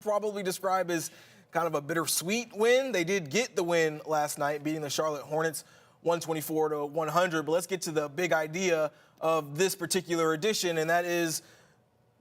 probably describe as kind of a bittersweet win. They did get the win last night, beating the Charlotte Hornets 124-100. But let's get to the big idea of this particular edition, and that is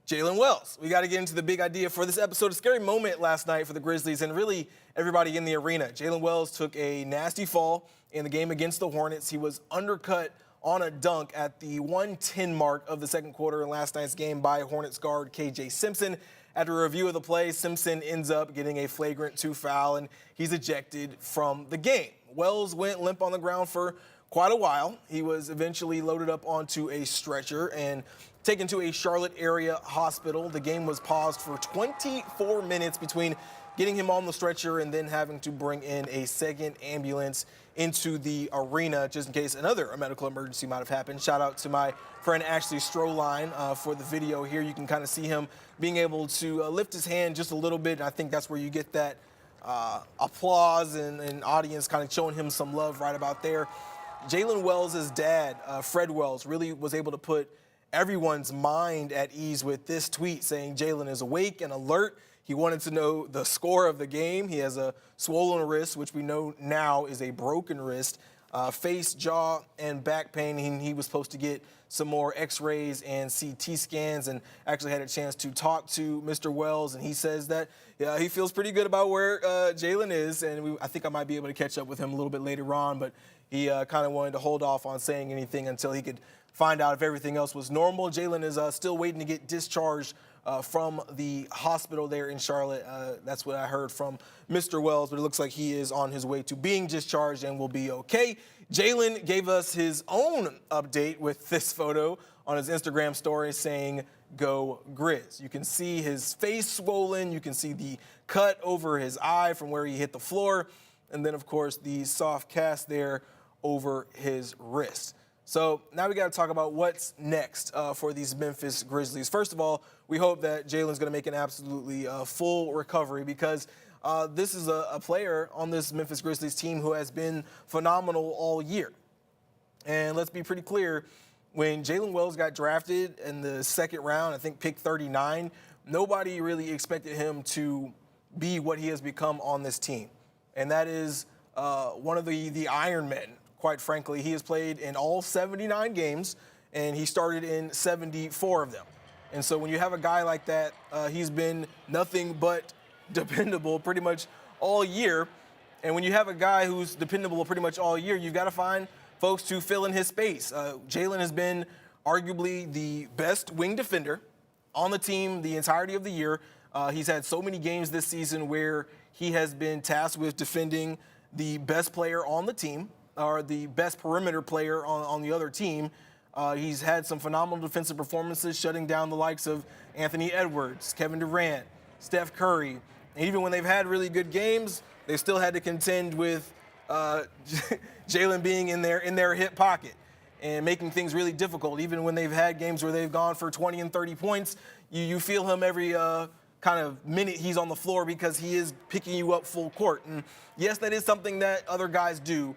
Jaylen Wells. We got to get into the big idea for this episode. A scary moment last night for the Grizzlies and really everybody in the arena. Jaylen Wells took a nasty fall in the game against the Hornets. He was undercut on a dunk at the 1:10 mark of the second quarter in last night's game by Hornets guard KJ Simpson. After a review of the play, Simpson ends up getting a flagrant 2 foul, and he's ejected from the game. Wells went limp on the ground for quite a while. He was eventually loaded up onto a stretcher and taken to a Charlotte area hospital. The game was paused for 24 minutes between getting him on the stretcher and then having to bring in a second ambulance into the arena just in case another medical emergency might have happened. Shout out to my friend Ashley Stroline for the video here. You can kind of see him being able to lift his hand just a little bit, and I think that's where you get that applause and audience kind of showing him some love right about there. Jaylen Wells' dad, Fred Wells, really was able to put everyone's mind at ease with this tweet saying Jaylen is awake and alert. He wanted to know the score of the game. He has a swollen wrist, which we know now is a broken wrist, face, jaw, and back pain. He was supposed to get some more x-rays and CT scans, and actually had a chance to talk to Mr. Wells, and he says that he feels pretty good about where Jaylen is, and I think I might be able to catch up with him a little bit later on, but he kind of wanted to hold off on saying anything until he could find out if everything else was normal. Jaylen is still waiting to get discharged from the hospital there in Charlotte. That's what I heard from Mr. Wells, but it looks like he is on his way to being discharged and will be okay. Jaylen gave us his own update with this photo on his Instagram story saying, "Go Grizz." You can see his face swollen. You can see the cut over his eye from where he hit the floor. And then, of course, the soft cast there over his wrist. So now we got to talk about what's next for these Memphis Grizzlies. First of all, we hope that Jaylen's going to make an absolutely full recovery because this is a player on this Memphis Grizzlies team who has been phenomenal all year. And let's be pretty clear, when Jaylen Wells got drafted in the second round, I think pick 39, nobody really expected him to be what he has become on this team. And that is one of the Iron Men. Quite frankly, he has played in all 79 games, and he started in 74 of them. And so when you have a guy like that, he's been nothing but dependable pretty much all year. And when you have a guy who's dependable pretty much all year, you've got to find folks to fill in his space. Jaylen has been arguably the best wing defender on the team the entirety of the year. He's had so many games this season where he has been tasked with defending the best player on the team, or the best perimeter player on the other team. He's had some phenomenal defensive performances, shutting down the likes of Anthony Edwards, Kevin Durant, Steph Curry. And even when they've had really good games, they still had to contend with Jaylen being in their hip pocket and making things really difficult. Even when they've had games where they've gone for 20 and 30 points, you feel him every kind of minute he's on the floor because he is picking you up full court. And yes, that is something that other guys do.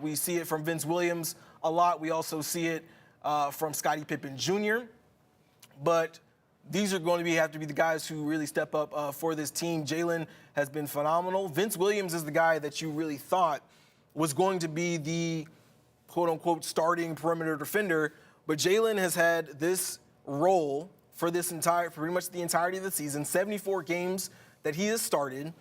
We see it from Vince Williams a lot. We also see it from Scottie Pippen Jr. But these are going to have to be the guys who really step up for this team. Jaylen has been phenomenal. Vince Williams is the guy that you really thought was going to be the quote-unquote starting perimeter defender. But Jaylen has had this role for pretty much the entirety of the season, 74 games that he has started.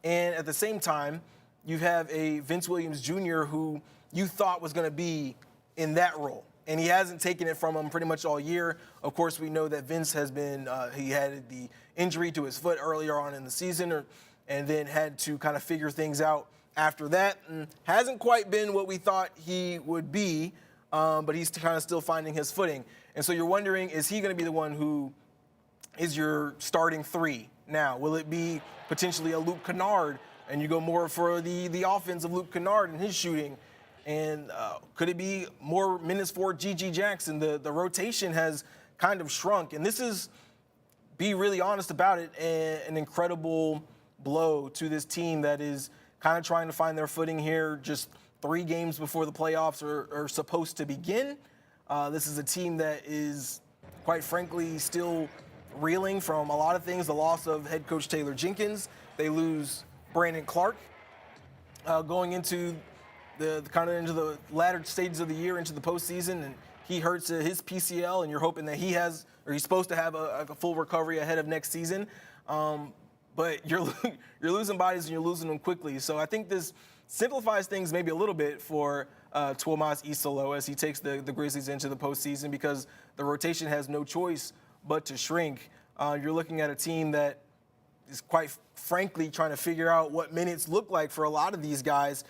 And at the same time, you have a Vince Williams Jr. who you thought was going to be in that role, and he hasn't taken it from him pretty much all year. Of course, we know that Vince has been he had the injury to his foot earlier on in the season, and then had to kind of figure things out after that, and hasn't quite been what we thought he would be, but he's kind of still finding his footing. And so you're wondering, is he going to be the one who is your starting three now? Will it be potentially a Luke Kennard, and you go more for the offense of Luke Kennard and his shooting? And could it be more minutes for G.G. Jackson? The rotation has kind of shrunk. And this is, be really honest about it, an incredible blow to this team that is kind of trying to find their footing here just 3 games before the playoffs are supposed to begin. This is a team that is, quite frankly, still reeling from a lot of things. The loss of head coach Taylor Jenkins. They lose Brandon Clark going into the kind of into the latter stages of the year, into the postseason, and he hurts his PCL, and you're hoping that he's supposed to have a full recovery ahead of next season. But you're losing bodies and you're losing them quickly. So I think this simplifies things maybe a little bit for Tuomas Isolo as he takes the Grizzlies into the postseason, because the rotation has no choice but to shrink. You're looking at a team that is quite frankly trying to figure out what minutes look like for a lot of these guys.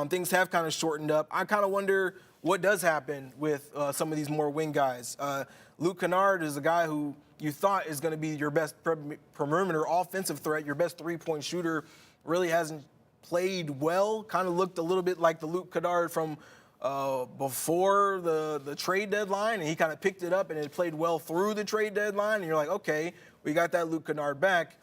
Things have kind of shortened up. I kind of wonder what does happen with some of these more wing guys. Luke Kennard is a guy who you thought is going to be your best perimeter offensive threat, your best three-point shooter, really hasn't played well. Kind of looked a little bit like the Luke Kennard from before the trade deadline, and he kind of picked it up and it played well through the trade deadline. And you're like, okay, we got that Luke Kennard back.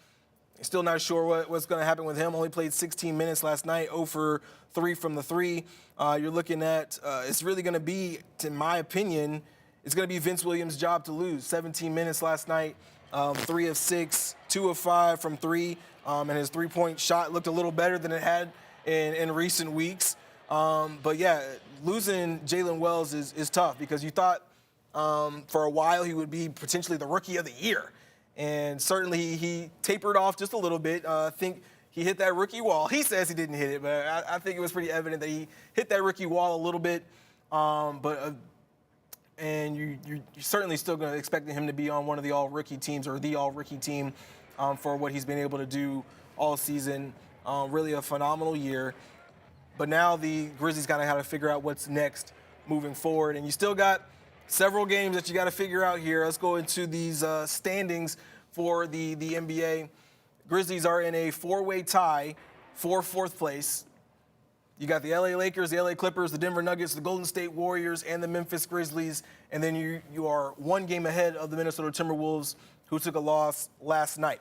Still not sure what's going to happen with him. Only played 16 minutes last night, 0 for 3 from the three. You're looking at it's really going to be, in my opinion, it's going to be Vince Williams' job to lose. 17 minutes last night, 3 of 6, 2 of 5 from 3, and his three-point shot looked a little better than it had in recent weeks. But yeah, losing Jaylen Wells is tough, because you thought for a while he would be potentially the rookie of the year. And certainly he tapered off just a little bit. I think he hit that rookie wall. He says he didn't hit it, but I think it was pretty evident that he hit that rookie wall a little bit. And you're certainly still going to expect him to be on one of the all-rookie teams, or the all-rookie team, for what he's been able to do all season. Really a phenomenal year. But now the Grizzlies got to have to figure out what's next moving forward. And you still got several games that you got to figure out here. Let's go into these standings for the NBA. Grizzlies are in a four-way tie for fourth place. You got the LA Lakers, the LA Clippers, the Denver Nuggets, the Golden State Warriors, and the Memphis Grizzlies. And then you are one game ahead of the Minnesota Timberwolves, who took a loss last night.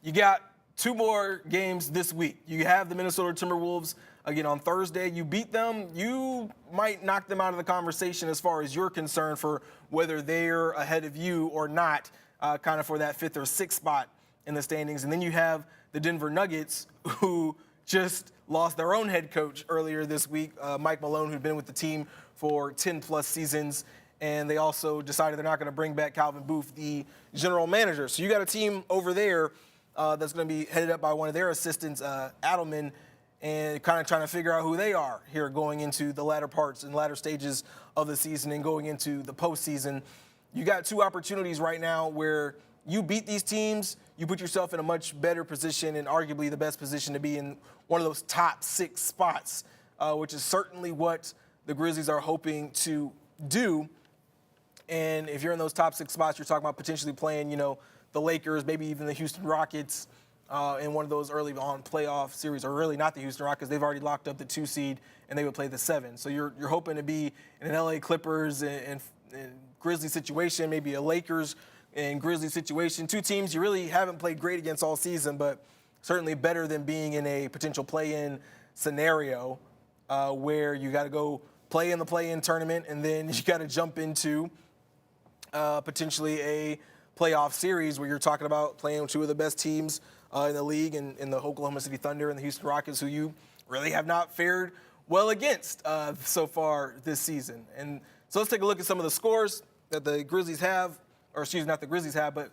You got 2 more games this week. You have the Minnesota Timberwolves again on Thursday. You beat them, you might knock them out of the conversation as far as you're concerned for whether they're ahead of you or not, kind of for that 5th or 6th spot in the standings. And then you have the Denver Nuggets, who just lost their own head coach earlier this week, Mike Malone, who'd been with the team for 10-plus seasons. And they also decided they're not going to bring back Calvin Booth, the general manager. So you got a team over there that's going to be headed up by one of their assistants, Adelman, and kind of trying to figure out who they are here going into the latter parts and latter stages of the season and going into the postseason. You got 2 opportunities right now where you beat these teams, you put yourself in a much better position, and arguably the best position to be in one of those top 6 spots, which is certainly what the Grizzlies are hoping to do. And if you're in those top 6 spots, you're talking about potentially playing, the Lakers, maybe even the Houston Rockets in one of those early on playoff series, or really not the Houston Rockets. They've already locked up the 2 seed, and they would play the 7. So you're hoping to be in an LA Clippers and Grizzlies situation, maybe a Lakers and Grizzlies situation. 2 teams you really haven't played great against all season, but certainly better than being in a potential play-in scenario where you got to go play in the play-in tournament, and then you got to jump into potentially a playoff series where you're talking about playing 2 of the best teams in the league, in the Oklahoma City Thunder and the Houston Rockets, who you really have not fared well against so far this season. And so let's take a look at some of the scores that the Grizzlies have, or excuse me, not the Grizzlies have, but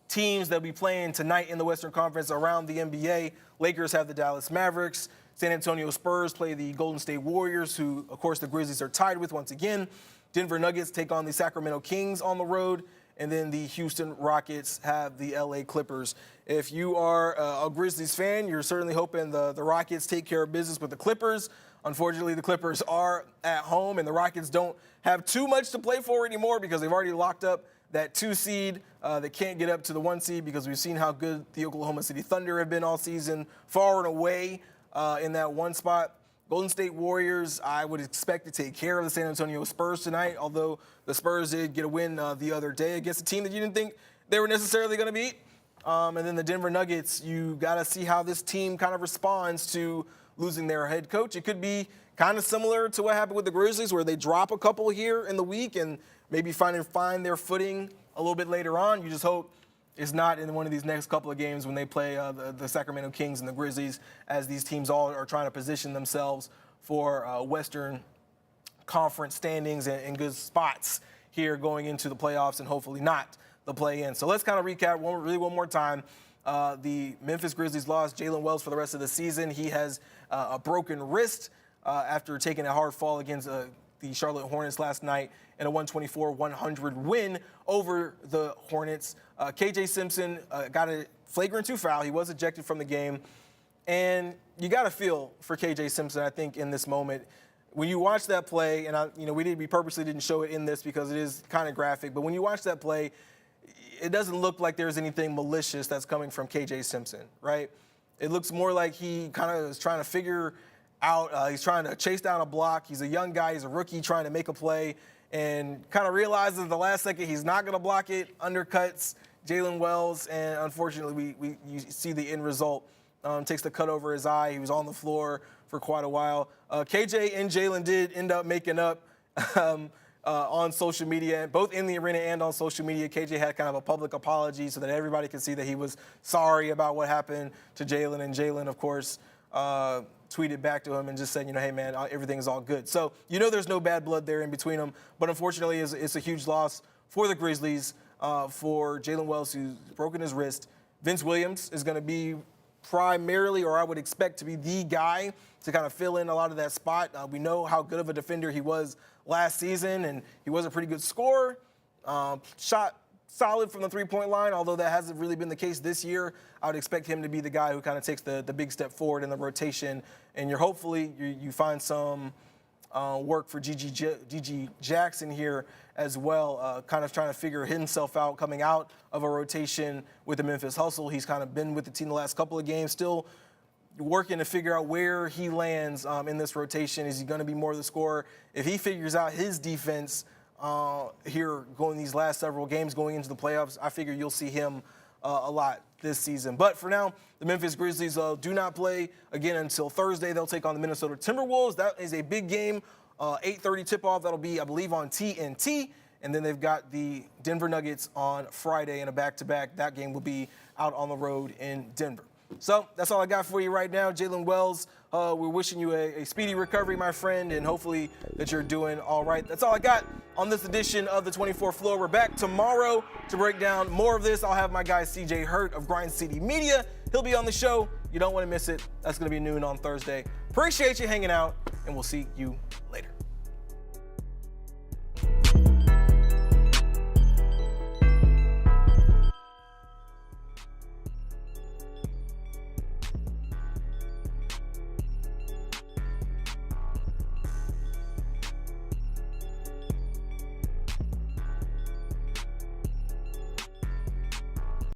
teams that will be playing tonight in the Western Conference around the NBA. Lakers have the Dallas Mavericks. San Antonio Spurs play the Golden State Warriors, who, of course, the Grizzlies are tied with once again. Denver Nuggets take on the Sacramento Kings on the road. And then the Houston Rockets have the LA Clippers. If you are a Grizzlies fan, you're certainly hoping the Rockets take care of business with the Clippers. Unfortunately, the Clippers are at home, and the Rockets don't have too much to play for anymore because they've already locked up that 2 seed. They can't get up to the 1 seed because we've seen how good the Oklahoma City Thunder have been all season, far and away in that 1 spot. Golden State Warriors, I would expect to take care of the San Antonio Spurs tonight, although the Spurs did get a win the other day against a team that you didn't think they were necessarily going to beat. And then the Denver Nuggets, you got to see how this team kind of responds to losing their head coach. It could be kind of similar to what happened with the Grizzlies, where they drop a couple here in the week and maybe find their footing a little bit later on. You just hope it's not in one of these next couple of games when they play the Sacramento Kings and the Grizzlies, as these teams all are trying to position themselves for Western Conference standings and good spots here going into the playoffs and hopefully not the play-in. So let's kind of recap one more time. The Memphis Grizzlies lost Jaylen Wells for the rest of the season. He has a broken wrist after taking a hard fall against the Charlotte Hornets last night in a 124-100 win over the Hornets. KJ Simpson got a flagrant 2 foul. He was ejected from the game. And you got to feel for KJ Simpson, I think, in this moment. When you watch that play, and we purposely didn't show it in this because it is kind of graphic, but when you watch that play, it doesn't look like there's anything malicious that's coming from KJ Simpson, right? It looks more like he kind of is trying to figure out, he's trying to chase down a block. He's a young guy, he's a rookie trying to make a play, and kind of realizes at the last second he's not going to block it, undercuts Jaylen Wells, and unfortunately you see the end result. Takes the cut over his eye. He was on the floor for quite a while. KJ and Jaylen did end up making up on social media, both in the arena and on social media. KJ had kind of a public apology so that everybody could see that he was sorry about what happened to Jaylen. And Jaylen, of course, tweeted back to him and just said, hey, man, everything's all good. So, there's no bad blood there in between them. But unfortunately, it's a huge loss for the Grizzlies, for Jaylen Wells, who's broken his wrist. Vince Williams is going to be primarily, or I would expect to be the guy to kind of fill in a lot of that spot. We know how good of a defender he was last season, and he was a pretty good scorer. Shot solid from the three-point line, although that hasn't really been the case this year. I would expect him to be the guy who kind of takes the big step forward in the rotation, and hopefully you find some work for GG Jackson here as well, kind of trying to figure himself out coming out of a rotation with the Memphis Hustle. He's kind of been with the team the last couple of games, still working to figure out where he lands in this rotation. Is he going to be more of the scorer? If he figures out his defense here going these last several games going into the playoffs, I figure you'll see him a lot this season. But for now, the Memphis Grizzlies do not play again until Thursday. They'll take on the Minnesota Timberwolves. That is a big game, 8:30 tip-off. That'll be, I believe, on TNT. And then they've got the Denver Nuggets on Friday in a back-to-back. That game will be out on the road in Denver. So that's all I got for you right now. Jaylen Wells, we're wishing you a speedy recovery, my friend, and hopefully that you're doing all right. That's all I got on this edition of the 24th Floor. We're back tomorrow to break down more of this. I'll have my guy CJ Hurt of Grind City Media. He'll be on the show. You don't want to miss it. That's going to be noon on Thursday. Appreciate you hanging out, and we'll see you later.